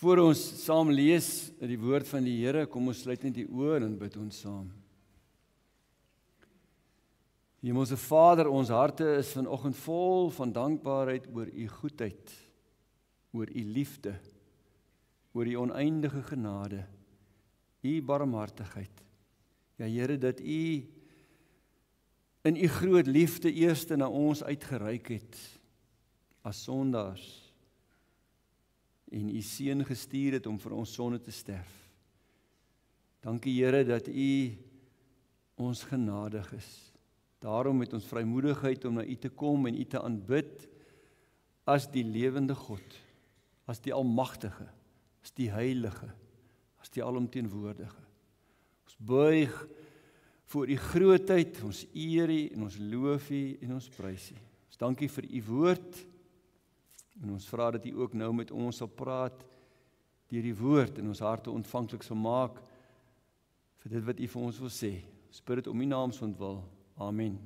Voor ons saam lees die woord van die Here, kom ons sluit net die oë en bid ons saam. Hemelse Vader, ons harte is vanoggend vol van dankbaarheid oor u goedheid, oor u liefde, oor u oneindige genade, u barmhartigheid. Ja Here, dat u in u groot liefde eerste na ons uitgereik het as sondaars en u seun gestuur het om vir ons sonde te sterf. Dankie Here dat u ons genadig is. Daarom het ons vrymoedigheid om na u te kom en u te aanbid as die lewende God, as die almagtige, as die heilige, as die alomteenwoordige. Ons buig voor u grootheid, ons eer u en ons loof u en ons prys u. Ons dankie vir u woord en ons vra dat u ook nou met ons sal praat deur die woord en ons harte ontvanklik sal maak vir dit wat u vir ons wil sê. Ons bid dit om u naamsondwil. Amen.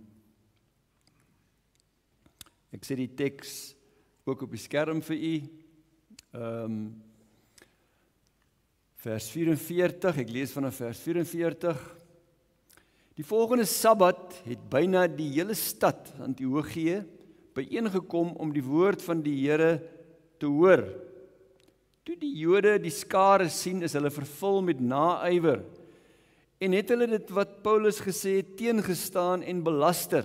Ek sê die teks ook op die skerm vir u. Vers 44, ek lees vanaf vers 44. Die volgende Sabbat het byna die hele stad Antiochië byeengekom om die woord van die Here te hoor. Toe die Jode die skare sien, is hulle vervul met naaiwer en het hulle dit wat Paulus gesê het teengestaan en belaster.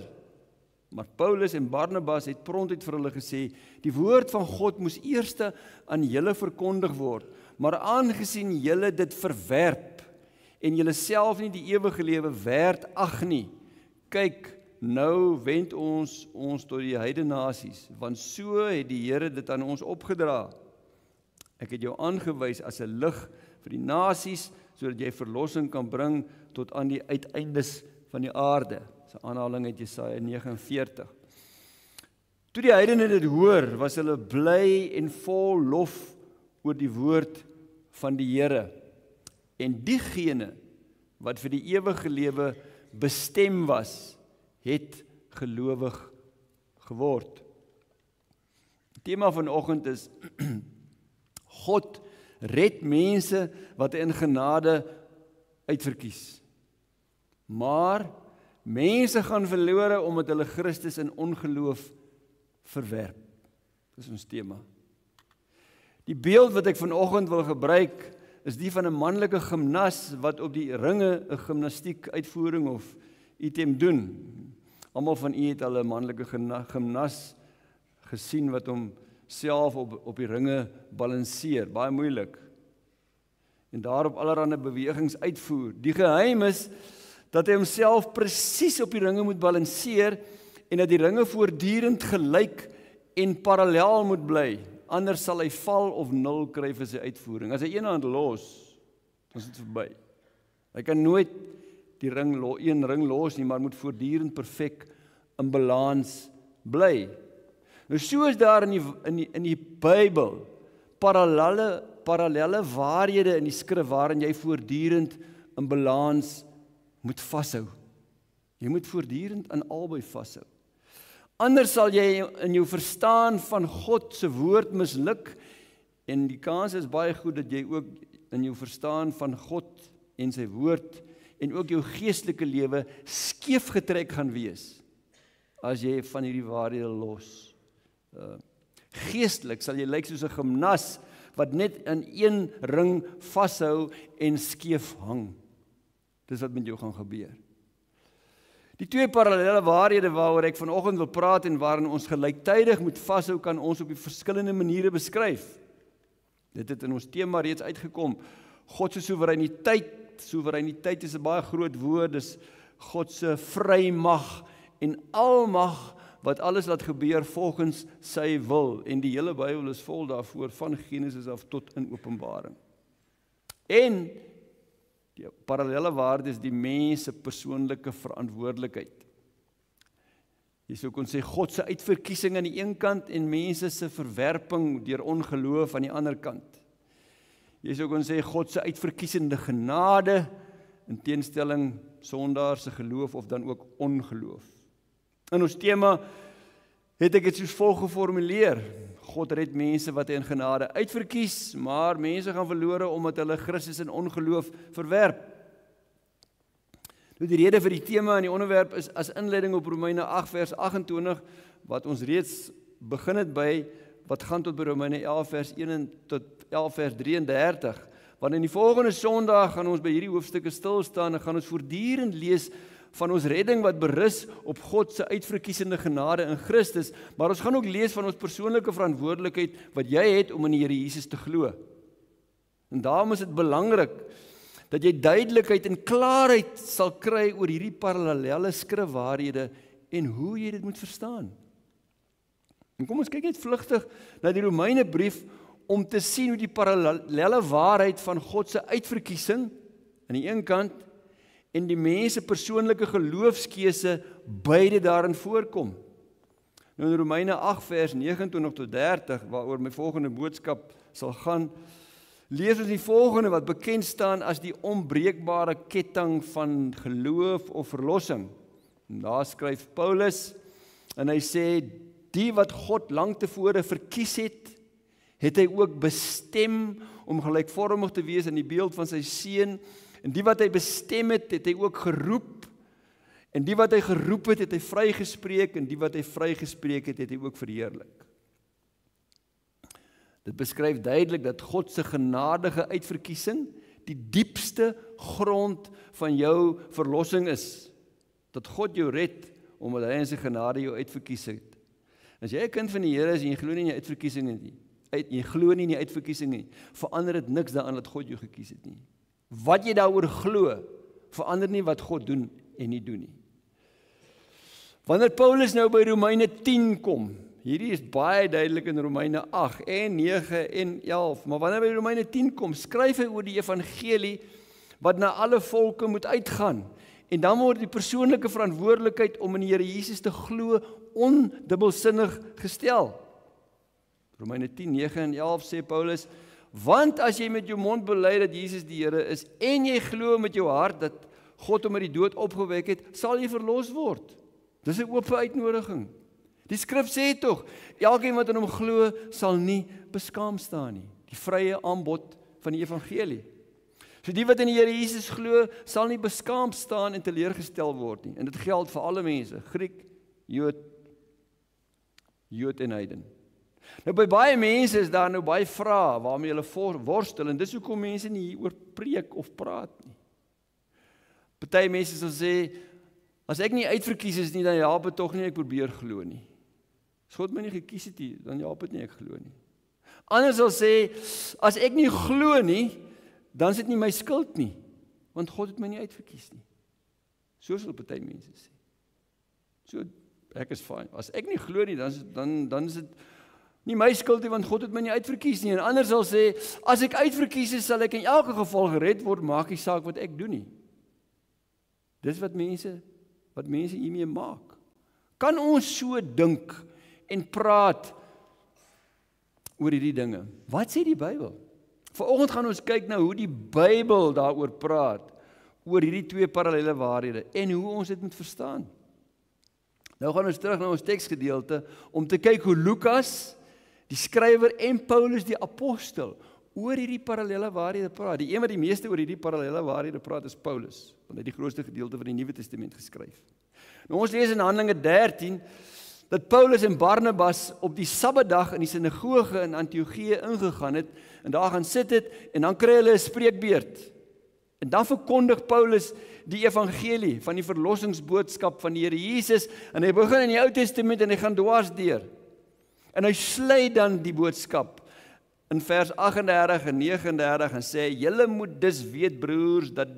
Maar Paulus en Barnabas het prontuit vir hulle gesê, die woord van God moes eerste aan julle verkondig word, maar aangesien julle dit verwerp en julle self nie die ewige lewe werd ag nie, kyk, nou wend ons tot die heidenasies, want so het die Here dit aan ons opgedra. Ek het jou aangewys as 'n lig vir die nasies, sodat jy verlossing kan bring tot aan die uiteindes van die aarde. Dis 'n aanhaling uit Jesaja 49. Toe die heidene dit hoor, was hulle bly en vol lof oor die woord van die Here. En diegene wat vir die ewige lewe bestem was, het gelowig geword. Die tema vanoggend is God red mense wat hy in genade uitverkies. Maar mense gaan verlore omdat hulle Christus in ongeloof verwerp. Dis ons tema. Die beeld wat ek vanoggend wil gebruik is die van 'n manlike gimnas wat op die ringe 'n gimnastiek uitvoering of item doen. Almal van u het al 'n manlike gimnas gesien wat hom self op die ringe balanseer, baie moeilik. En daarop allerlei bewegings uitvoer. Die geheim is dat hy homself presies op die ringe moet balanseer en dat die ringe voortdurend gelyk en parallel moet bly. Anders sal hy val of 0 kry vir sy uitvoering. As hy een hand los, dan is dit verby. Hy kan nooit die een ring los nie, maar moet voortdurend perfek in balans bly. Nou so is daar in die Bybel parallelle waarhede in die skrif waarin jy voortdurend in balans moet vashou. Jy moet voortdurend aan albei vashou. Anders sal jy in jou verstaan van God se woord misluk en die kans is baie goed dat jy ook in jou verstaan van God en sy woord en ook jou geestelike lewe skeef getrek gaan wees as jy van hierdie waarhede los. Geestelik sal jy lyk soos 'n gimnas wat net in een ring vashou en skeef hang. Dis wat met jou gaan gebeur. Die twee parallelle waarhede waaroor ek vanoggend wil praat en waarin ons gelyktydig moet vashou, kan ons op die verskillende maniere beskryf. Dit het in ons tema reeds uitgekom. God se soewereiniteit. Soewereiniteit is 'n baie groot woord, dis God se vrymag en almag wat alles laat gebeur volgens sy wil. En die hele Bybel is vol daarvoor, van Genesis af tot in Openbaring. En die parallelle waarde is die mens se persoonlike verantwoordelikheid. Jy sou kon sê God se uitverkiesing aan die een kant en mense se verwerping deur ongeloof aan die ander kant. Jy sou kon sê God se uitverkiesende genade in teenstelling sondaar se geloof of dan ook ongeloof. In ons tema het ek dit soos volg geformuleer. God red mense wat hy in genade uitverkies, maar mense gaan verlore omdat hulle Christus in ongeloof verwerp. Nou die rede vir die tema en die onderwerp is as inleiding op Romeine 8 vers 28, wat ons reeds begin het by, wat gaan tot by Romeine 11 vers 1 tot 11 vers 33. Want in die volgende Sondag gaan ons by hierdie hoofstukke stil staan en gaan ons voortdurend lees van ons redding wat berus op God se uitverkiesende genade in Christus, maar ons gaan ook lees van ons persoonlike verantwoordelikheid wat jy het om in die Here Jesus te glo. En daarom is dit belangrik dat jy duidelikheid en klaarheid sal kry oor hierdie parallelle skrifwaarhede en hoe jy dit moet verstaan. En kom ons kyk net vlugtig na die Romeinebrief om te sien hoe die parallelle waarheid van God se uitverkiesing aan die een kant en die mense persoonlike geloofskeuse beide daarin voorkom. Nou in Romeine 8 vers 29 tot 30, waaroor my volgende boodskap sal gaan, lees ons die volgende wat bekend staan as die onbreekbare ketting van geloof of verlossing. En daar skryf Paulus en hy sê, die wat God lank tevore verkies het hy ook bestem om gelykvormig te wees in die beeld van sy seun. En die wat hy bestem het hy ook geroep. En die wat hy geroep het hy vrygespreek. En die wat hy vrygespreek het hy ook verheerlik. Dit beskryf duidelik dat God se genadige uitverkiesing die diepste grond van jou verlossing is. Dat God jou red, omdat hy in sy genade jou uitverkies het. As jy 'n kind van die Here is en jy glo nie in die uitverkiesing nie, jy glo nie in die uitverkiesing nie, verander dit niks daaraan dat God jou gekies het nie. Wat jy daaroor glo, verander nie wat God doen en nie doen nie. Wanneer Paulus nou by Romeine 10 kom, hierdie is baie duidelik in Romeine 8 en 9 en 11, maar wanneer hy by Romeine 10 kom, skryf hy oor die evangelie wat na alle volke moet uitgaan. En dan word die persoonlike verantwoordelikheid om in die Here Jesus te glo ondubbelsinnig gestel. Romeine 10, 9 en 11 sê Paulus, want as jy met jou mond bely dat Jesus die Here is en jy glo met jou hart dat God hom uit die dood opgewek het, sal jy verlos word. Dis 'n oop uitnodiging. Die skrif sê tog, elkeen wat in hom glo sal nie beskaam staan nie. Die vrye aanbod van die evangelie. So die wat in die Here Jesus glo, sal nie beskaam staan en teleurgestel word nie. En dit geld vir alle mense, Griek, Jood en heiden. Nou by baie mense is daar nou baie vrae waarmee hulle worstel en dis hoekom mense nie oor preek of praat nie. Party mense sal sê, as ek nie uitverkies is nie, dan help dit tog nie, ek probeer glo nie. As God my nie gekies het nie, dan help dit nie, ek glo nie. Anders sal sê, as ek nie glo nie, dan is dit nie my skuld nie, want God het my nie uitverkies nie. So sal party mense sê. So, ek is fine. As ek nie glo nie, dan is dit nie my skuld nie, want God het my nie uitverkies nie. En ander sal sê, as ek uitverkies is, sal ek in elke geval gered word, maak nie saak wat ek doen nie. Dis wat mense hiermee maak. Kan ons so dink en praat oor hierdie dinge? Wat sê die Bybel? Vanoggend gaan ons kyk na hoe die Bybel daaroor praat, oor hierdie twee parallelle waarhede en hoe ons dit moet verstaan. Nou gaan ons terug na ons teksgedeelte om te kyk hoe Lukas, die skrywer en Paulus die apostel oor hierdie parallelle waarhede praat. Die een wat die meeste oor hierdie parallelle waarhede praat is Paulus, want hy het die grootste gedeelte van die Nuwe Testament geskryf. Nou ons lees in Handelinge 13 dat Paulus en Barnabas op die Sabbatdag in die sinagoge in Antiochië ingegaan het en daar gaan sit het en dan kry hulle 'n spreekbeurt. En dan verkondig Paulus die evangelie van die verlossingsboodskap van die Here Jesus en hy begin in die Ou Testament en hy gaan dwars deur. En hy sluit dan die boodskap in vers 38 en 39 en sê, julle moet dus weet broers dat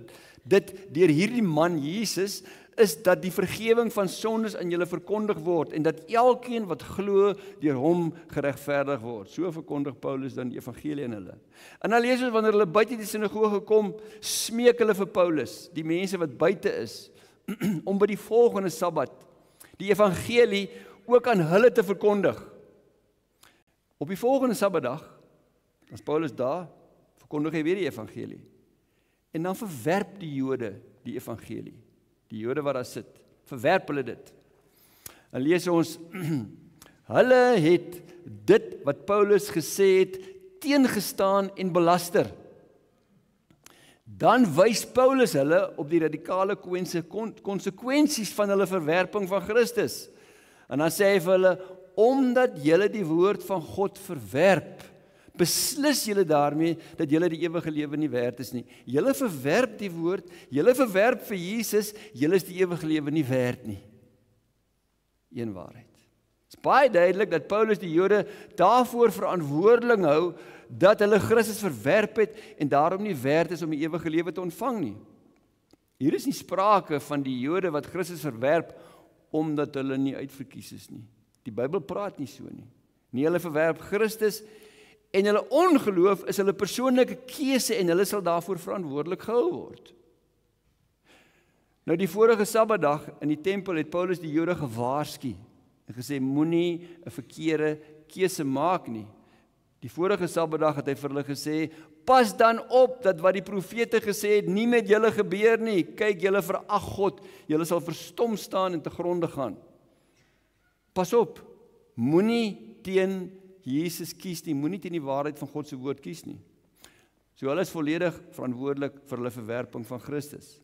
dit deur hierdie man Jesus is dat die vergewing van sondes aan julle verkondig word en dat elkeen wat glo deur hom geregverdig word. So verkondig Paulus dan die evangelie aan hulle. En dan lees ons wanneer hulle buite die sinagoge kom, smeek hulle vir Paulus, die mense wat buite is, om by die volgende Sabbat die evangelie ook aan hulle te verkondig. Op die volgende Sabbatdag, as Paulus daar, verkondig hy weer die evangelie. En dan verwerp die Jode die evangelie. Die Jode wat daar sit, verwerp hulle dit. En lees ons Hulle het dit wat Paulus gesê het teengestaan en belaster. Dan wys Paulus hulle op die radikale konsekwensies van hulle verwerping van Christus. En dan sê hy vir hulle, omdat julle die woord van God verwerp, beslis julle daarmee dat julle die ewige lewe nie werd is nie. Julle verwerp die woord, julle verwerp vir Jesus, julle is die ewige lewe nie werd nie. Een waarheid. Het is baie duidelik dat Paulus die Jode daarvoor verantwoordelik hou dat hulle Christus verwerp het en daarom nie werd is om die ewige lewe te ontvang nie. Hier is nie sprake van die Jode wat Christus verwerp omdat hulle nie uitverkies is nie. Die Bybel praat nie so nie. Nee, hulle verwerp Christus en hulle ongeloof is hulle persoonlike keuse en hulle sal daarvoor verantwoordelik gehou word. Nou die vorige Sabbatdag in die tempel het Paulus die Jode gewaarsku en gesê moenie 'n verkeerde keuse maak nie. Die vorige Sabbatdag het hy vir hulle gesê, pas dan op dat wat die profete gesê het nie met julle gebeur nie. Kyk, julle verag God, julle sal verstom staan en te gronde gaan. Pas op, moenie teen Jesus kies nie, moenie teen die waarheid van God se woord kies nie. So hulle is volledig verantwoordelik vir hulle verwerping van Christus.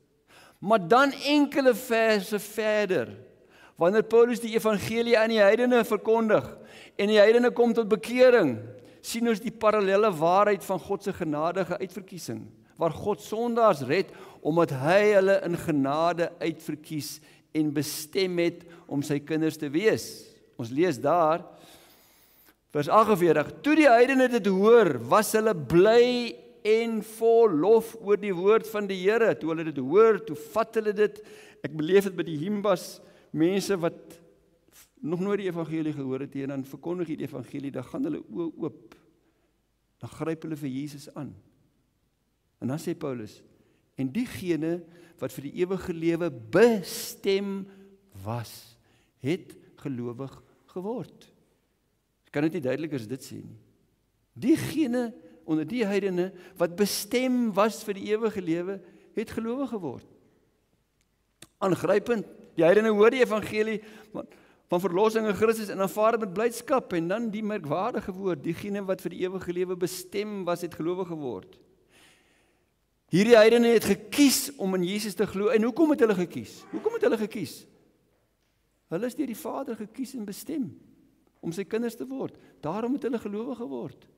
Maar dan enkele verse verder, wanneer Paulus die evangelie aan die heidene verkondig en die heidene kom tot bekering, sien ons die parallelle waarheid van God se genadige uitverkiesing, waar God sondaars red omdat hy hulle in genade uitverkies en bestem het om sy kinders te wees. Ons lees daar vers 48, toe die heidene dit hoor, was hulle bly en vol lof oor die woord van die Here. Toe hulle dit hoor, toe vat hulle dit. Ek beleef dit by die Himbas, mense wat nog nooit die evangelie gehoor het en dan verkondig die evangelie, dan gaan hulle oë oop. Dan gryp hulle vir Jesus aan. En dan sê Paulus, en diegene wat vir die ewige lewe bestem was, het gelowig geword. Ek kan dit nie duideliker as dit sê nie. Diegene onder die heidene wat bestem was vir die ewige lewe, het gelowig geword. Aangrypend, die heidene hoor die evangelie van verlossing in Christus en aanvaar dit met blydskap en dan die merkwaardige woord, diegene wat vir die ewige lewe bestem was, het gelowig geword. Hierdie heidene het gekies om in Jesus te glo. En hoekom het hulle gekies? Hoekom het hulle gekies? Hulle is deur die Vader gekies en bestem om sy kinders te word. Daarom het hulle gelowig geword.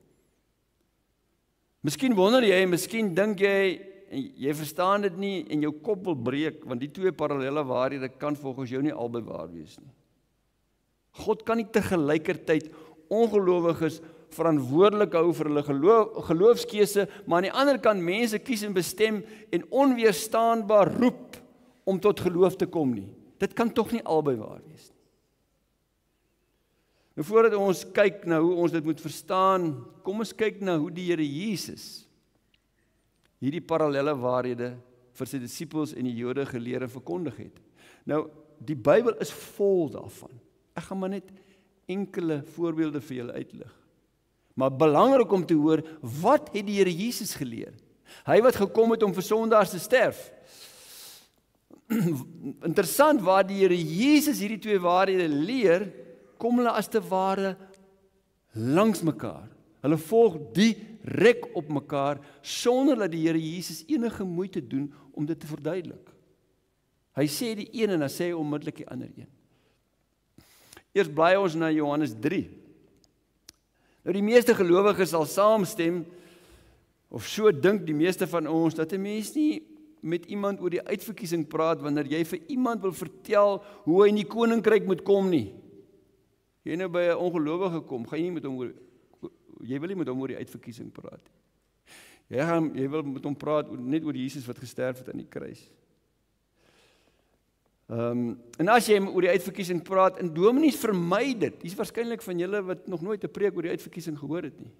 Miskien wonder jy, miskien dink jy, en jy verstaan dit nie en jou kop wil breek, want die twee parallelle waarhede kan volgens jou nie albei waar wees nie. God kan nie tegelykertyd ongelowiges verantwoordelik hou vir hulle geloofskeuse, maar aan die ander kant mense kies en bestem en onweerstaanbaar roep om tot geloof te kom nie. Dit kan tog nie albei waar wees nie. Nou voordat ons kyk na hoe ons dit moet verstaan, kom ons kyk na hoe die Here Jesus hierdie parallelle waarhede vir sy disippels en die Jode geleer en verkondig het. Nou, die Bybel is vol daarvan. Ek gaan maar net enkele voorbeelde vir julle uitlig. Maar belangrik om te hoor, wat het die Here Jesus geleer? Hy wat gekom het om vir sondaars te sterf. Interessant, waar die Here Jesus hierdie twee waarhede leer, kom hulle as te ware langs mekaar. Hulle volg direk op mekaar, sonder dat die Here Jesus enige moeite doen om dit te verduidelik. Hy sê die een en dan sê hy onmiddellik die ander een. Eers blaai ons na Johannes 3. Nou die meeste gelowiges sal saamstem, of so dink die meeste van ons, dat 'n mens nie met iemand oor die uitverkiesing praat, wanneer jy vir iemand wil vertel hoe hy in die koninkryk moet kom nie. Jy nou by 'n ongelowige kom, gaan jy nie met hom jy wil nie met hom oor die uitverkiesing praat. Jy wil met hom praat net oor Jesus wat gesterf het aan die kruis. En as jy oor die uitverkiesing praat, en dominees vermy dit, hier is waarskynlik van julle wat nog nooit 'n preek oor die uitverkiesing gehoor het nie.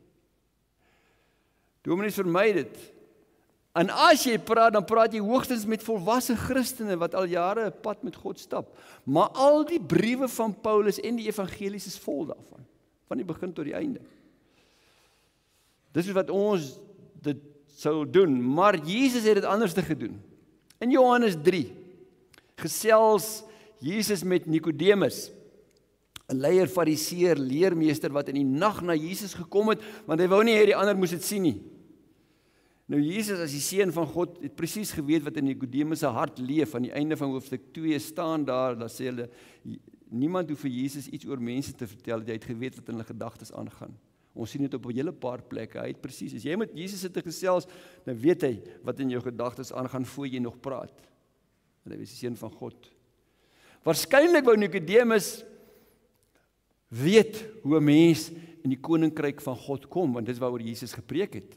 Dominees vermy dit. En as jy praat, dan praat jy hoogstens met volwasse Christene wat al jare 'n pad met God stap. Maar al die briewe van Paulus en die evangelies is vol daarvan, van die begin tot die einde. Dis wat ons dit sou doen, maar Jesus het dit anders te gedoen. In Johannes 3 gesels Jesus met Nikodemus, 'n leier, fariseer, leermeester wat in die nag na Jesus gekom het, want hy wou nie hê die ander moes dit sien nie. Nou Jesus as die seun van God het presies geweet wat in Nikodemus se hart leef. Aan die einde van hoofstuk 2 staan daar sê hulle, niemand hoef vir Jesus iets oor mense te vertel, hy het geweet wat in hulle gedagtes aangaan. Ons sien dit op 'n hele paar plekke. Hy het presies, as jy met Jesus sit te gesels, dan weet hy wat in jou gedagtes aangaan voor jy nog praat. Want hy is die seun van God. Waarskynlik wou Nikodemus weet hoe 'n mens in die koninkryk van God kom, want dit is waaroor Jesus gepreek het.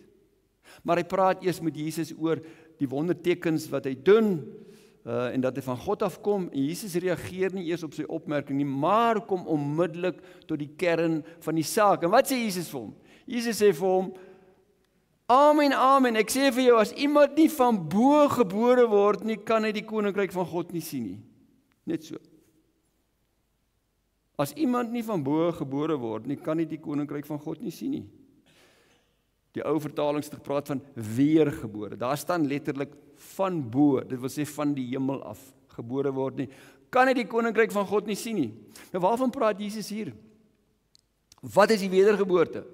Maar hy praat eers met Jesus oor die wondertekens wat hy doen, en dat hy van God afkom, en Jesus reageer nie eers op sy opmerking nie, maar kom onmiddellik tot die kern van die saak. En wat sê Jesus vir hom? Jesus sê vir hom, amen, amen, ek sê vir jou, as iemand nie van bo gebore word nie, kan hy die koninkryk van God nie sien nie. Net so. As iemand nie van bo gebore word nie, kan hy die koninkryk van God nie sien nie. Die ou vertalings het gepraat van weergebore. Daar staan letterlik van bo, dit wil sê van die hemel af, gebore word nie. Kan hy die koninkryk van God nie sien nie. Nou waarvan praat Jesus hier? Wat is die wedergeboorte?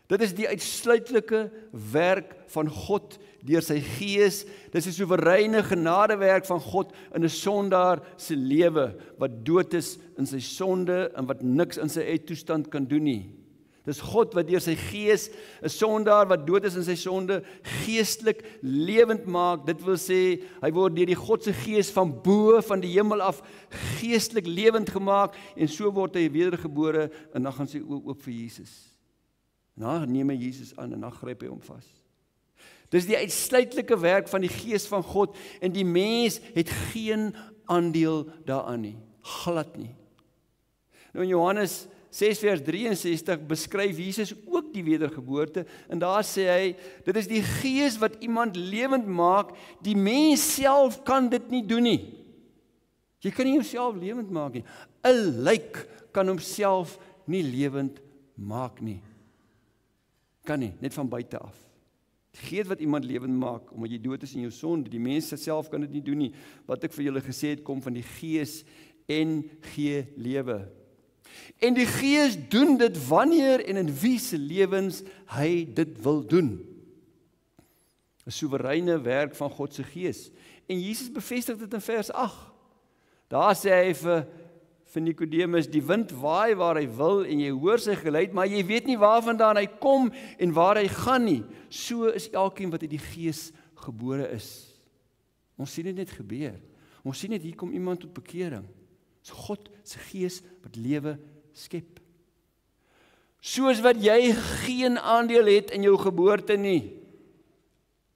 Dit is die uitsluitlike werk van God deur sy Gees. Dit is die soewereine genadewerk van God in 'n sondaar se lewe, wat dood is in sy sonde en wat niks in sy eie toestand kan doen nie. Dis God wat deur sy Gees 'n sondaar wat dood is in sy sonde geestelik lewend maak. Dit wil sê, hy word deur die God se Gees van bo van die hemel af geestelik lewend gemaak en so word hy wedergebore en dan gaan sy oë oop vir Jesus. En dan neem hy Jesus aan en dan gryp hy hom vas. Dis die uitsluitlike werk van die Gees van God en die mens het geen aandeel daaraan nie, glad nie. Nou in Johannes 6 vers 63 beskryf Jesus ook die wedergeboorte en daar sê hy, dit is die Gees wat iemand lewend maak, die mens self kan dit nie doen nie. Jy kan nie jouself lewend maak nie. 'n lijk kan homself nie lewend maak nie. Kan nie, net van buite af. Die Gees wat iemand lewend maak, omdat jy dood is in jou sonde, die mens self kan dit nie doen nie. Wat ek vir julle gesê het, kom van die Gees en gee lewe. En die Gees doen dit wanneer en in wie se lewens hy dit wil doen. 'n Soewereine werk van God se Gees. En Jesus bevestig dit in vers 8. Daar sê hy vir Nikodemus, die wind waai waar hy wil en jy hoor sy geluid, maar jy weet nie waarvandaan hy kom en waar hy gaan nie. So is elkeen wat uit die Gees gebore is. Ons sien dit net gebeur. Ons sien net hier kom iemand tot bekering. Dis God se Gees wat lewe skep. Soos wat jy geen aandeel het in jou geboorte nie.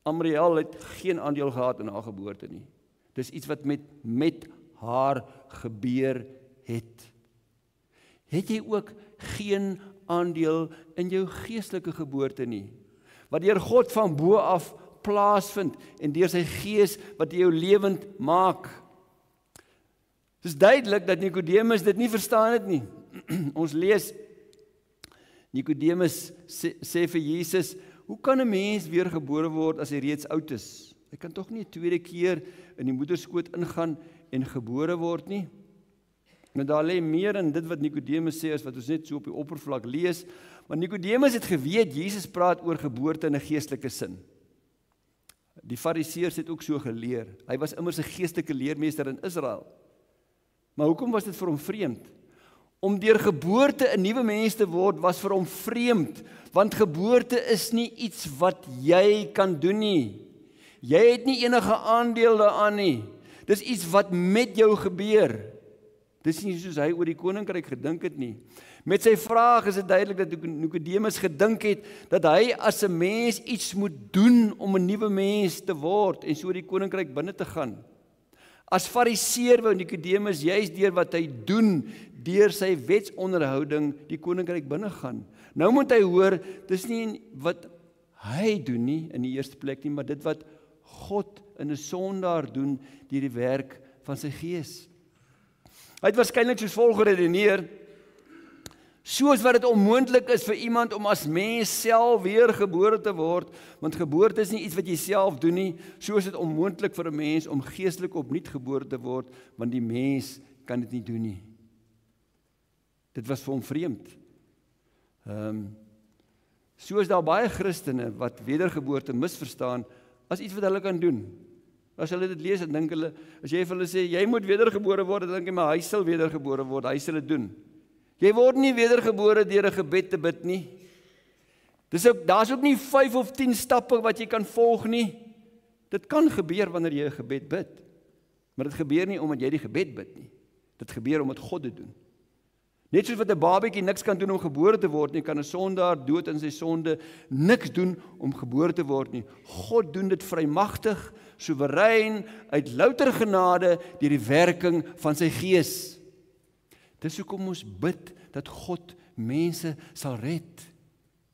Amriel het geen aandeel gehad in haar geboorte nie. Dis iets wat met haar gebeur het. Het jy ook geen aandeel in jou geestelike geboorte nie? Wat deur God van bo af plaasvind en deur sy Gees wat jou lewend maak. Dit is duidelik dat Nikodemus dit nie verstaan het nie. Ons lees, Nikodemus sê vir Jesus, hoe kan 'n mens weer gebore word as hy reeds oud is? Hy kan tog nie 'n tweede keer in die moederskoot ingaan en gebore word nie? Nou daar lê meer in dit wat Nikodemus sê as wat ons net so op die oppervlak lees, maar Nikodemus het geweet, Jesus praat oor geboorte in 'n geestelike sin. Die Fariseërs het ook so geleer. Hy was immers 'n geestelike leermeester in Israel. Maar hoekom was dit vir hom vreemd? Om deur geboorte 'n nuwe mens te word was vir hom vreemd, want geboorte is nie iets wat jy kan doen nie. Jy het nie enige aandeel daaraan nie. Dis iets wat met jou gebeur. Dis nie soos hy oor die koninkryk gedink het nie. Met sy vraag is dit duidelik dat Nikodemus gedink het dat hy as 'n mens iets moet doen om 'n nuwe mens te word en so die koninkryk binne te gaan. As Fariseer wou Nikodemus juis deur wat hy doen, deur sy wetsonderhouding die koninkryk binne gaan. Nou moet hy hoor, dis nie wat hy doen nie in die eerste plek nie, maar dit wat God in 'n sondaar doen deur die werk van sy Gees. Hy het waarskynlik soos volg geredeneer, soos wat dit onmoontlik is vir iemand om as mens self weer gebore te word, want geboorte is nie iets wat jy self doen nie, so is dit onmoontlik vir 'n mens om geestelik opnuut gebore te word, want die mens kan dit nie doen nie. Dit was vir hom vreemd. So is daar baie Christene wat wedergeboorte misverstaan as iets wat hulle kan doen. As hulle dit lees, dan dink hulle, as jy vir hulle sê, jy moet wedergebore word, dan dink jy, maar hy sal wedergebore word, hy sal dit doen. Jy word nie wedergebore deur 'n gebed te bid nie. Daar's ook nie 5 of 10 stappe wat jy kan volg nie. Dit kan gebeur wanneer jy 'n gebed bid. Maar dit gebeur nie omdat jy die gebed bid nie. Dit gebeur omdat God dit doen. Net soos wat 'n babatjie niks kan doen om gebore te word nie, kan 'n sondaar dood in sy sonde niks doen om gebore te word nie. God doen dit vrymagtig, soewerein, uit louter genade deur die werking van sy Gees. Dis hoekom ons bid dat God mense sal red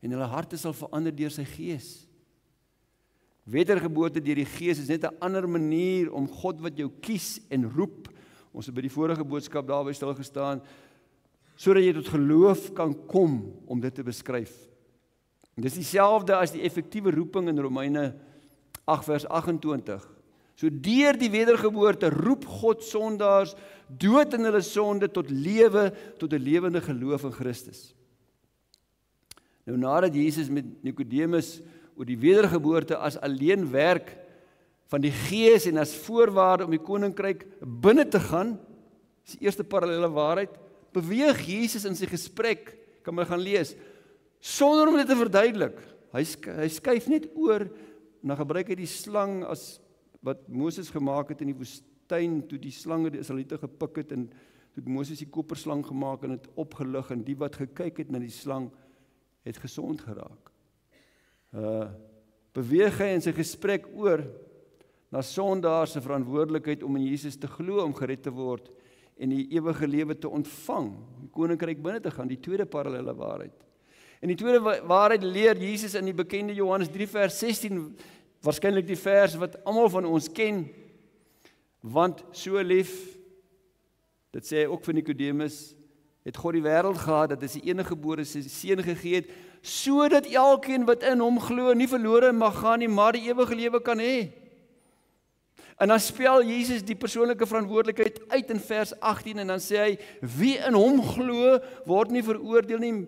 en hulle harte sal verander deur sy Gees. Wedergeboorte deur die Gees is net 'n ander manier om God wat jou kies en roep. Ons het by die vorige boodskap daarby stil gestaan, sodat jy tot geloof kan kom om dit te beskryf. Dis dieselfde as die effektiewe roeping in Romeine 8 vers 28. So deur die wedergeboorte roep God sondaars dood in hulle sonde tot lewe, tot 'n lewende geloof in Christus. Nou nadat Jesus met Nikodemus oor die wedergeboorte as alleen werk van die Gees en as voorwaarde om die koninkryk binne te gaan, is die eerste parallelle waarheid, beweeg Jesus in sy gesprek, kan my gaan lees, sonder om dit te verduidelik. Hy skuif net oor, en dan gebruik hy die slang as wat Moses gemaak het in die woestyn, toe die slange die Israeliete gepik het, en toe Moses die koperslang gemaak en het opgelig, en die wat gekyk het na die slang, het gesond geraak. Beweeg hy in sy gesprek oor na sondaars se verantwoordelikheid om in Jesus te glo, om gered te word, en die ewige lewe te ontvang, die koninkryk binne te gaan, die tweede parallelle waarheid. En die tweede waarheid leer Jesus in die bekende Johannes 3 vers 16, waarskynlik die vers wat almal van ons ken, want so lief, dit sê hy ook vir Nikodemus, het God die wêreld gehad, dat hy sy enige gebore seun gegee het, sodat elkeen wat in hom glo nie verlore mag gaan nie, maar die ewige lewe kan hê. En dan spel Jesus die persoonlike verantwoordelikheid uit in vers 18 en dan sê hy, wie in hom glo, word nie veroordeel nie.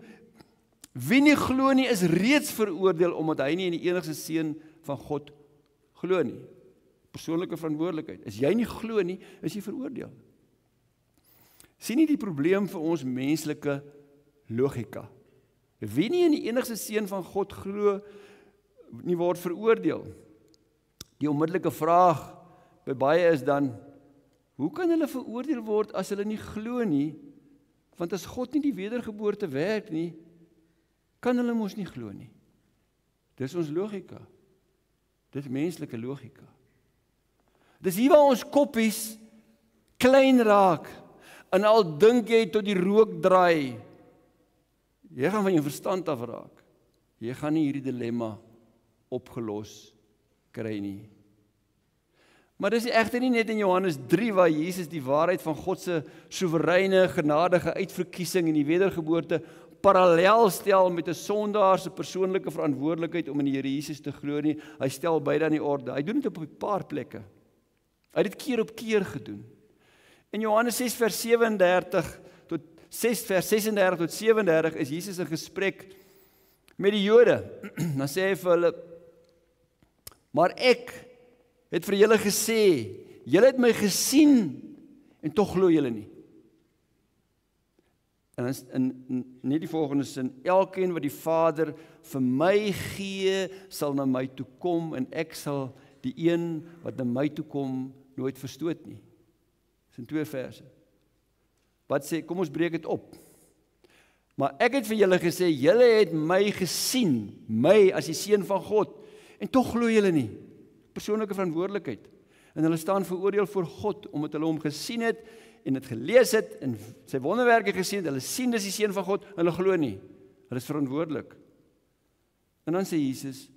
Wie nie glo nie, is reeds veroordeel, omdat hy nie in die enigste seun van God glo nie. Persoonlike verantwoordelikheid. As jy nie glo nie, is jy veroordeel. Sien nie die probleem vir ons menslike logika. Wie nie in die enigste seun van God glo nie, word veroordeel. Die onmiddellike vraag by baie is dan, hoe kan hulle veroordeel word as hulle nie glo nie? Want as God nie die wedergeboorte werk nie, kan hulle mos nie glo nie. Dis ons logika. Dis menslike logika. Dis hier waar ons koppies klein raak, en al dink jy tot die rook draai, jy gaan van jou verstand afraak. Jy gaan nie hierdie dilemma opgelos kry nie. Maar dis egter nie net in Johannes 3 waar Jesus die waarheid van God se soewereine, genadige uitverkiesing en die wedergeboorte parallel stel met 'n sondaar se persoonlike verantwoordelikheid om in die Here Jesus te glo nie. Hy stel beide aan die orde. Hy doen dit op 'n paar plekke. Hy het dit keer op keer gedoen. In Johannes 6 vers 37 tot 6 vers 36 tot 37 is Jesus in gesprek met die Jode. Dan sê hy vir hulle, maar ek het vir julle gesê, julle het my gesien en tog glo julle nie. En in nie die volgende sin, elkeen wat die Vader vir my gee, sal na my toe kom en ek sal die een wat na my toe kom nooit verstoot nie. Dis in 2 verse. Wat sê, kom ons breek dit op. Maar ek het vir julle gesê, julle het my gesien, my as die seun van God, en tog glo julle nie. Persoonlike verantwoordelikheid. En hulle staan veroordeel voor God, omdat hulle hom gesien het, en het gelees het, en sy wonderwerke gesien het, hulle sien dis die seun van God, hulle glo nie. Hulle is verantwoordelik. En dan sê Jesus,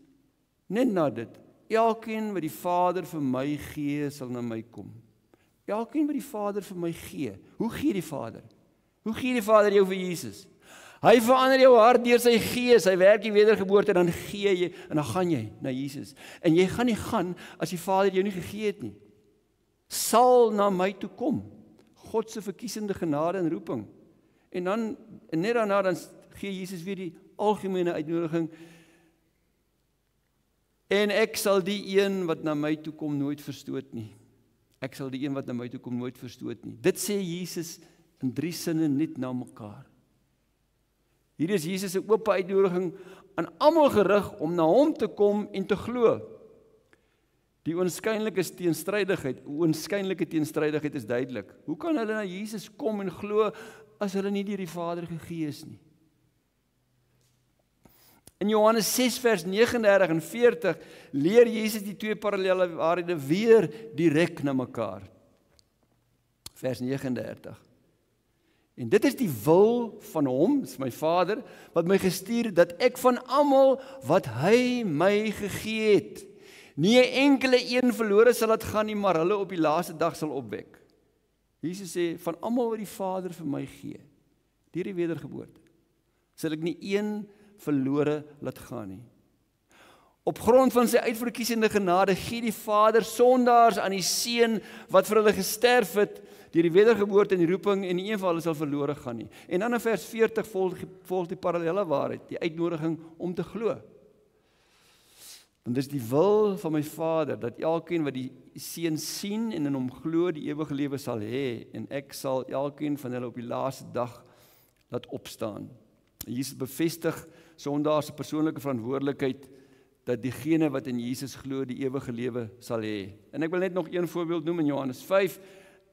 net na dit, elkeen wat die Vader vir my gee, sal na my kom. Elkeen wat die Vader vir my gee. Hoe gee die Vader? Hoe gee die Vader jou vir Jesus? Hy verander jou hart deur sy Gees, hy werk die wedergeboorte, dan gee jy, en dan gaan jy na Jesus. En jy gaan nie gaan, as die Vader jou nie gegee het nie. Sal na my toe kom. God se verkiesende genade en roeping. En net daarna dan gee Jesus weer die algemene uitnodiging. En ek sal die een wat na my toe kom nooit verstoot nie. Ek sal die een wat na my toe kom nooit verstoot nie. Dit sê Jesus in 3 sinne net na mekaar. Hier is Jesus se oop uitnodiging aan almal gerig om na hom te kom en te glo. Die oënskynlike teenstrydigheid is duidelik. Hoe kan hulle na Jesus kom en glo as hulle nie deur die Vader gegee is nie? In Johannes 6 vers 39 en 40 leer Jesus die 2 parallelle waarhede weer direk na mekaar. Vers 39. En dit is die wil van hom, dis my Vader, wat my gestuur het, dat ek van almal wat hy my gegee het, nie 'n enkele een verlore sal laat gaan nie, maar hulle op die laaste dag sal opwek. Jesus sê, van almal wat die Vader vir my gee, deur die wedergeboorte, sal ek nie een verlore laat gaan nie. Op grond van sy uitverkiesende genade gee die Vader sondaars aan die Seun wat vir hulle gesterf het, deur die wedergeboorte en die roeping, en nie een van hulle sal verlore gaan nie. En dan in vers 40 volg die parallelle waarheid, die uitnodiging om te glo. Want dis die wil van my Vader, dat elkeen wat die Seun sien en in hom glo, die ewige lewe sal hê, en ek sal elkeen van hulle op die laaste dag laat opstaan. Jesus bevestig sondaars se persoonlike verantwoordelikheid, dat diegene wat in Jesus glo, die ewige lewe sal hê. En ek wil net nog een voorbeeld noem in Johannes 5,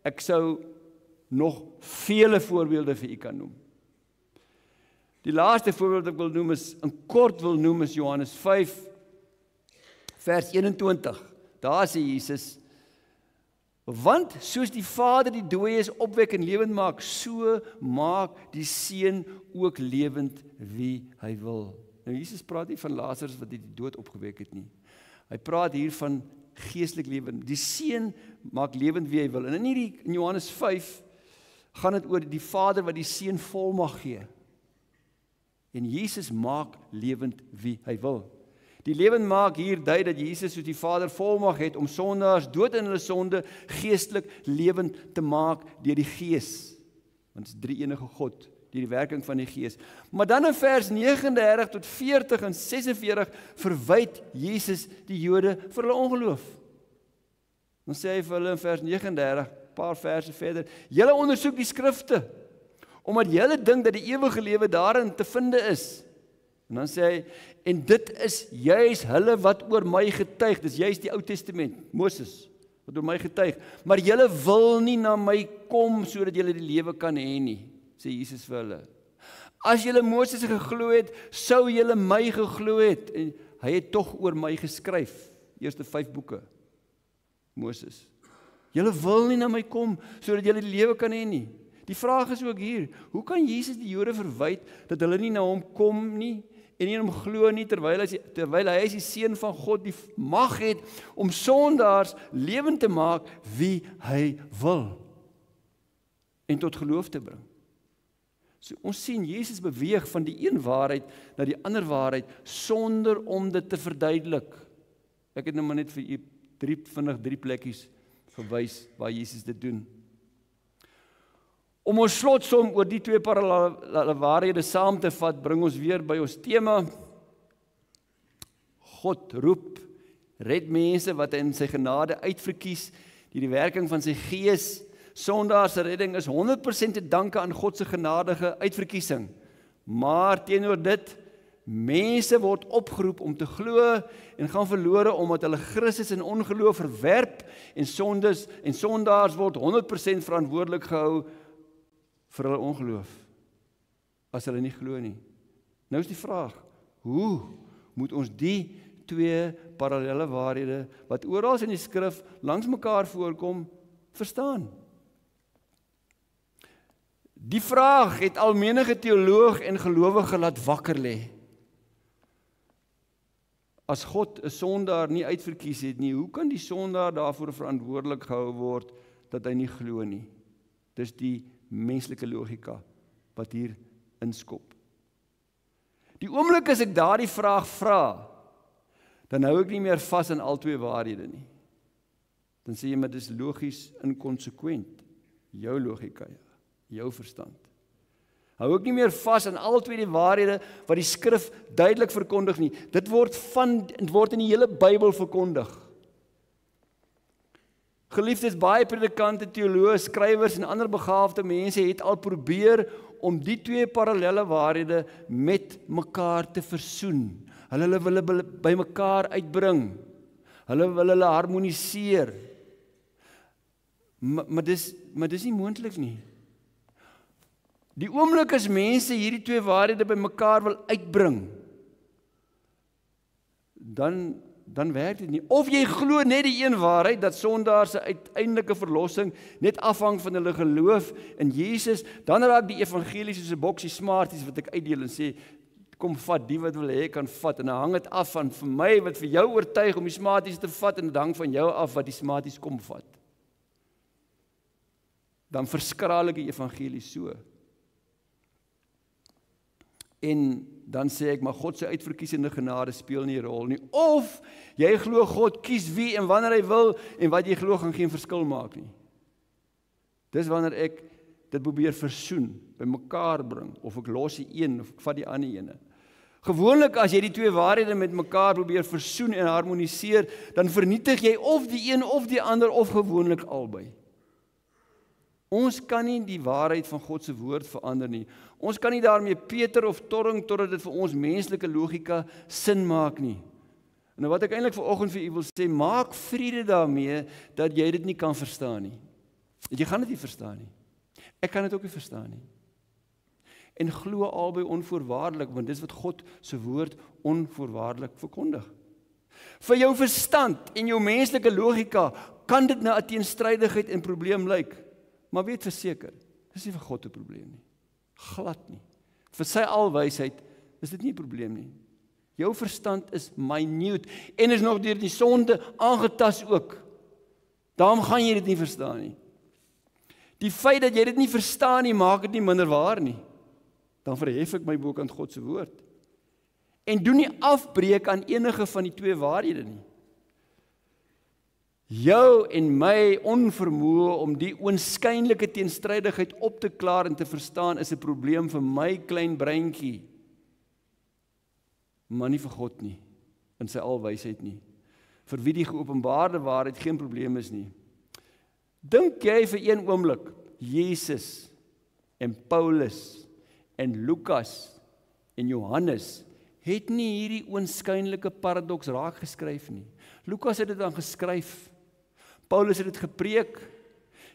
ek sou nog vele voorbeelde vir u kan noem. Die laaste voorbeeld ek wil noem is, is Johannes 5, vers 21. Daar sê Jesus, want soos die Vader die dooies opwek en lewend maak, so maak die Seun ook lewend wie hy wil. Nou Jesus praat nie van Lazarus wat die dood opgewek het nie. Hy praat hier van geestelik lewend. Die Seun maak lewend wie hy wil. En in Johannes 5 gaan dit oor die Vader wat die Seun volmag gee. En Jesus maak lewend wie hy wil. Die lewend maak hier dui dat Jesus soos die Vader volmag het om sondaars dood in hulle sonde geestelik lewend te maak deur die Gees. Want dit is drie enige God, deur die werking van die Gees. Maar dan in vers 39 tot 40 en 46 verwyd Jesus die Jode vir hulle ongeloof. Dan sê hy vir hulle in vers 39, paar verse verder, julle ondersoek die skrifte, omdat julle dink dat die ewige lewe daarin te vind is. En dan sê hy, en dit is juis hulle wat oor my getuig, dis juis die Ou Testament, Moses, wat oor my getuig, maar julle wil nie na my kom, sodat julle die lewe kan hê nie, sê Jesus vir hulle. As julle Moses geglo het, sou julle my geglo het, en hy het tog oor my geskryf, eerste 5 boeke, Moses. Julle wil nie na my kom, sodat julle die lewe kan hê nie. Die vraag is ook hier, hoe kan Jesus die Jode verwyd, dat hulle nie na hom kom nie, en nie hom glo nie, terwyl hy is die Seun van God, die mag het, om sondaars lewend te maak, wie hy wil, en tot geloof te bring. So ons sien, Jesus beweeg van die een waarheid, na die ander waarheid, sonder om dit te verduidelik. Ek het nou maar net vir u drie plekkies gewys, waar Jesus dit doen. Om ons slotsom oor die 2 parallelle waarhede saam te vat, bring ons weer by ons tema. God roep, red mense wat hy in sy genade uitverkies, deur die werking van sy Gees. Sondaars se redding is 100% te danke aan God se genadige uitverkiesing. Maar teenoor dit, mense word opgeroep om te glo en gaan verlore omdat hulle Christus in ongeloof verwerp en sondaars word 100% verantwoordelik gehou vir hulle ongeloof, as hulle nie glo nie. Nou is die vraag, hoe moet ons die 2 parallelle waarhede, wat oral in die skrif langs mekaar voorkom, verstaan? Die vraag het al menige teoloog en gelowige laat wakker lê. As God 'n sondaar nie uitverkies het nie, hoe kan die sondaar daarvoor verantwoordelik gehou word, dat hy nie glo nie? Dis die menslike logika wat hier inskop. Die oomblik as ek daardie vraag vra, dan hou ek nie meer vas aan al 2 waarhede nie. Dan sê jy, maar dis logies inkonsekwent. Jou logika, jou verstand. Hou ook nie meer vas aan al twee die waarhede wat die skrif duidelik verkondig nie. Dit word in die hele Bybel verkondig. Geliefdes, baie predikante, teoloë, skrywers en ander begaafde mense het al probeer om die twee parallelle waarhede met mekaar te versoen. Hulle wil by mekaar uitbring. Hulle wil hulle harmoniseer. Maar dis nie moontlik nie. Die oomblik as mense hierdie twee waarhede by mekaar wil uitbring, dan werk dit nie. Of jy glo net die een waarheid, dat sondaars se uiteindelike verlossing net afhang van hulle geloof in Jesus, dan raak die evangelie soos 'n boksie Smarties wat ek uitdeel en sê, kom vat, die wat wil hê kan vat, en dan hang dit af van vir my wat vir jou oortuig om die Smarties te vat, en dit hang van jou af wat die Smarties kom vat. Dan verskraal ek die evangelie so. En dan sê ek, maar God se uitverkiesende genade speel nie 'n rol nie. Of jy glo God kies wie en wanneer hy wil, en wat jy glo gaan geen verskil maak nie. Dis wanneer ek dit probeer versoen, by mekaar bring, of ek los die een, of ek vat die ander ene. Gewoonlik as jy die twee waarhede met mekaar probeer versoen en harmoniseer, dan vernietig jy of die een of die ander, of gewoonlik albei. Ons kan nie die waarheid van God se woord verander nie. Ons kan nie daarmee Peter of torring totdat dit vir ons menslike logika sin maak nie. En wat ek eintlik vanoggend vir u wil sê, maak vrede daarmee dat jy dit nie kan verstaan nie. Jy gaan dit nie verstaan nie. Ek kan dit ook nie verstaan nie. En glo albei onvoorwaardelik, want dis wat God se woord onvoorwaardelik verkondig. Vir jou verstand en jou menslike logika kan dit na 'n teenstrydigheid en probleem lyk. Maar weet verseker, dis nie vir God 'n probleem nie. Glad nie. Vir sy alwysheid is dit nie 'n probleem nie. Jou verstand is minute en is nog deur die sonde aangetas ook. Daarom gaan jy dit nie verstaan nie. Die feit dat jy dit nie verstaan nie, maak dit nie minder waar nie. Dan verhef ek my bokant God se woord. En doen nie afbreek aan enige van die twee waarhede nie. Jou en my onvermoë om die oënskynlike teenstrydigheid op te klaar en te verstaan is 'n probleem vir my klein breintjie. Maar nie vir God nie, in sy alwysheid nie. Vir wie die geopenbaarde waarheid geen probleem is nie. Dink jy vir een oomblik, Jesus en Paulus en Lukas en Johannes het nie hierdie oënskynlike paradoks raak geskryf nie. Lukas het dit dan geskryf. Paulus het dit gepreek.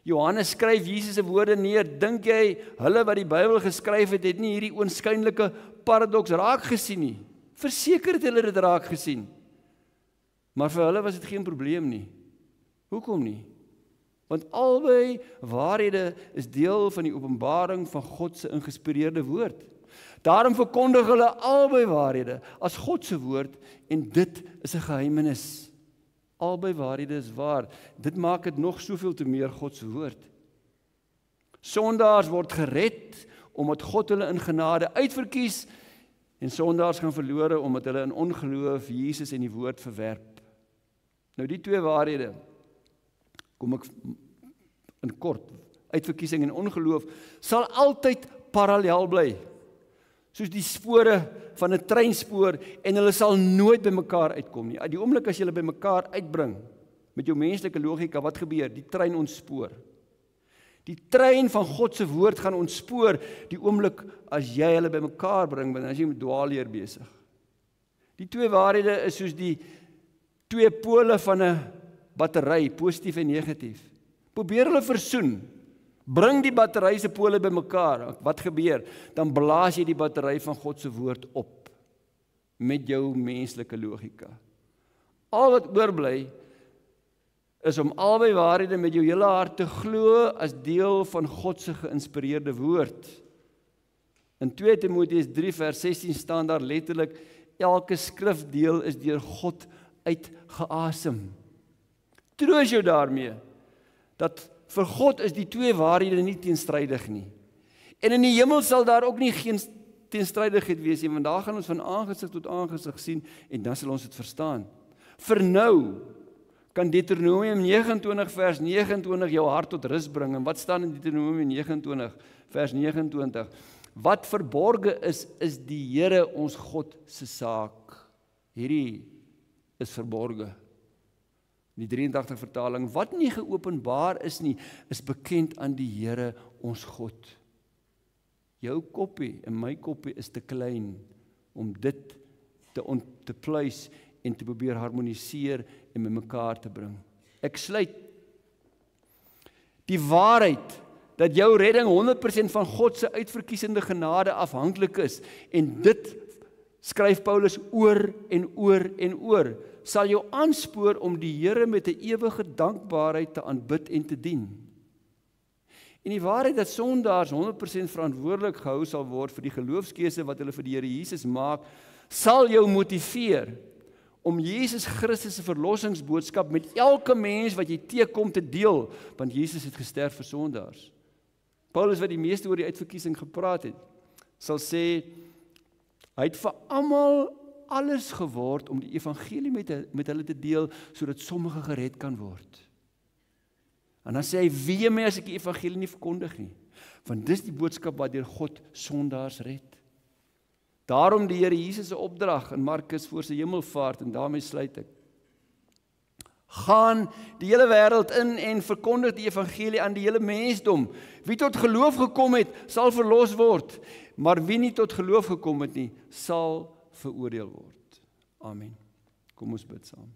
Johannes skryf Jesus se woorde neer. Dink jy hulle wat die Bybel geskryf het nie hierdie oënskynlike paradoks raak gesien nie? Verseker het hulle dit raak gesien. Maar vir hulle was dit geen probleem nie. Hoekom nie? Want albei waarhede is deel van die openbaring van God se ingespireerde woord. Daarom verkondig hulle albei waarhede as God se woord en dit is 'n geheimenis. Albei waarhede is waar. Dit maak dit nog soveel te meer God se woord. Sondaars word gered omdat God hulle in genade uitverkies en sondaars gaan verlore omdat hulle in ongeloof Jesus en die woord verwerp. Nou die twee waarhede, kom ek in kort, uitverkiesing en ongeloof, sal altyd parallel bly. Soos die spore van 'n treinspoor en hulle sal nooit by mekaar uitkom nie. Die oomblik as jy hulle by mekaar uitbring, met jou menslike logika, wat gebeur? Die trein ontspoor. Die trein van God se woord gaan ontspoor die oomblik as jy hulle by mekaar bring, want dan is jy met dwaalleer besig. Die twee waarhede is soos die twee pole van 'n battery, positief en negatief. Probeer hulle versoen. Bring die battery se pole by mekaar. Wat gebeur? Dan blaas jy die battery van God se woord op met jou menslike logika. Al wat oorbly is om albei waarhede met jou hele hart te glo as deel van God se geïnspireerde woord. In 2 Timoteus 3 vers 16 staan daar letterlik: elke skrifdeel is deur God uitgeasem. Troos jou daarmee dat vir God is die twee waarhede nie teenstrydig nie. En in die hemel sal daar ook nie geen teenstrydigheid wees nie, want daar gaan ons van aangesig tot aangesig sien en dan sal ons dit verstaan. Vir nou kan Deuteronomium 29 vers 29 jou hart tot rus bring. En wat staan in Deuteronomium 29 vers 29? Wat verborge is die Here ons God se saak. Hierdie is verborge. Die 83 vertaling, wat nie geopenbaar is nie, is bekend aan die Here ons God. Jou koppie en my koppie is te klein om dit te pluis en te probeer harmoniseer en met mekaar te bring. Ek sluit. Die waarheid dat jou redding 100% van God se uitverkiesende genade afhanklik is, en dit skryf Paulus oor en oor en oor, sal jou aanspoor om die Here met 'n ewige dankbaarheid te aanbid en te dien. En die waarheid dat sondaars 100% verantwoordelik gehou sal word vir die geloofskeuse wat hulle vir die Here Jesus maak, sal jou motiveer om Jesus Christus se verlossingsboodskap met elke mens wat jy teekom te deel, want Jesus het gesterf vir sondaars. Paulus, wat die meeste oor die uitverkiesing gepraat het, sal sê, hy het vir almal alles geword om die evangelie met hulle te deel, sodat sommige gered kan word. En dan sê hy, wee my as ek die evangelie nie verkondig nie, want dis die boodskap waardeur God sondaars red. Daarom die Here Jesus se opdrag in Markus voor sy hemelvaart, en daarmee sluit ek. Gaan die hele wêreld in en verkondig die evangelie aan die hele mensdom. Wie tot geloof gekom het, sal verlos word, maar wie nie tot geloof gekom het nie, sal veroordeel word. Amen. Kom ons bid saam.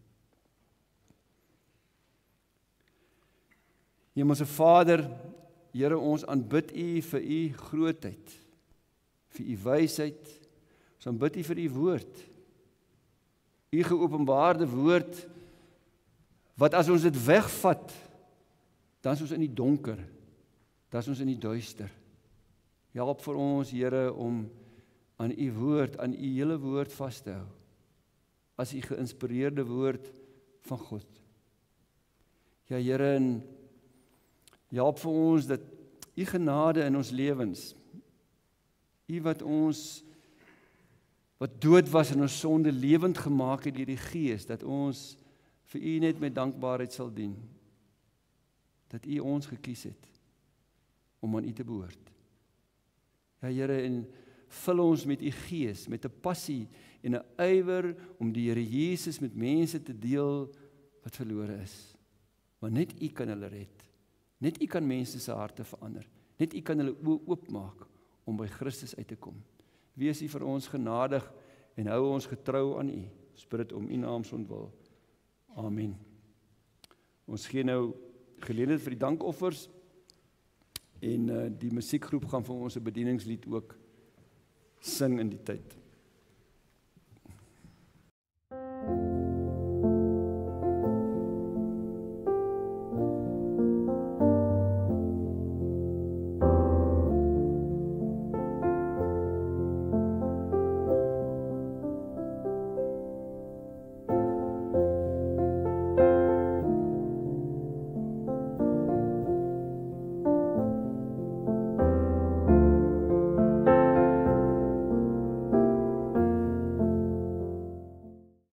Hemelse Vader, Here, ons aanbid U vir U grootheid, vir U wysheid, ons aanbid U vir U woord, U geopenbaarde woord, wat as ons dit wegvat, dan is ons in die donker, dan is ons in die duister. Help vir ons, Here, om aan U woord, aan U hele woord vas te hou, as U geïnspireerde woord van God. Ja, Here, en help vir ons dat U genade in ons lewens, U wat dood was en ons sonde lewend gemaak het deur die Gees, dat ons vir U net met dankbaarheid sal dien, dat U ons gekies het om aan U te behoort. Ja, Here, en vul ons met U Gees, met 'n passie en 'n ywer om die Here Jesus met mense te deel wat verlore is. Want net U kan hulle red. Net U kan mense se harte verander. Net U kan hulle oë oopmaak om by Christus uit te kom. Wees U vir ons genadig en hou ons getrou aan U. Ons bid dit om U naam se ontwil. Amen. Ons gee nou geleentheid vir die dankoffers en die musiekgroep gaan vir ons 'n bedieningslied ook sing in die tyd.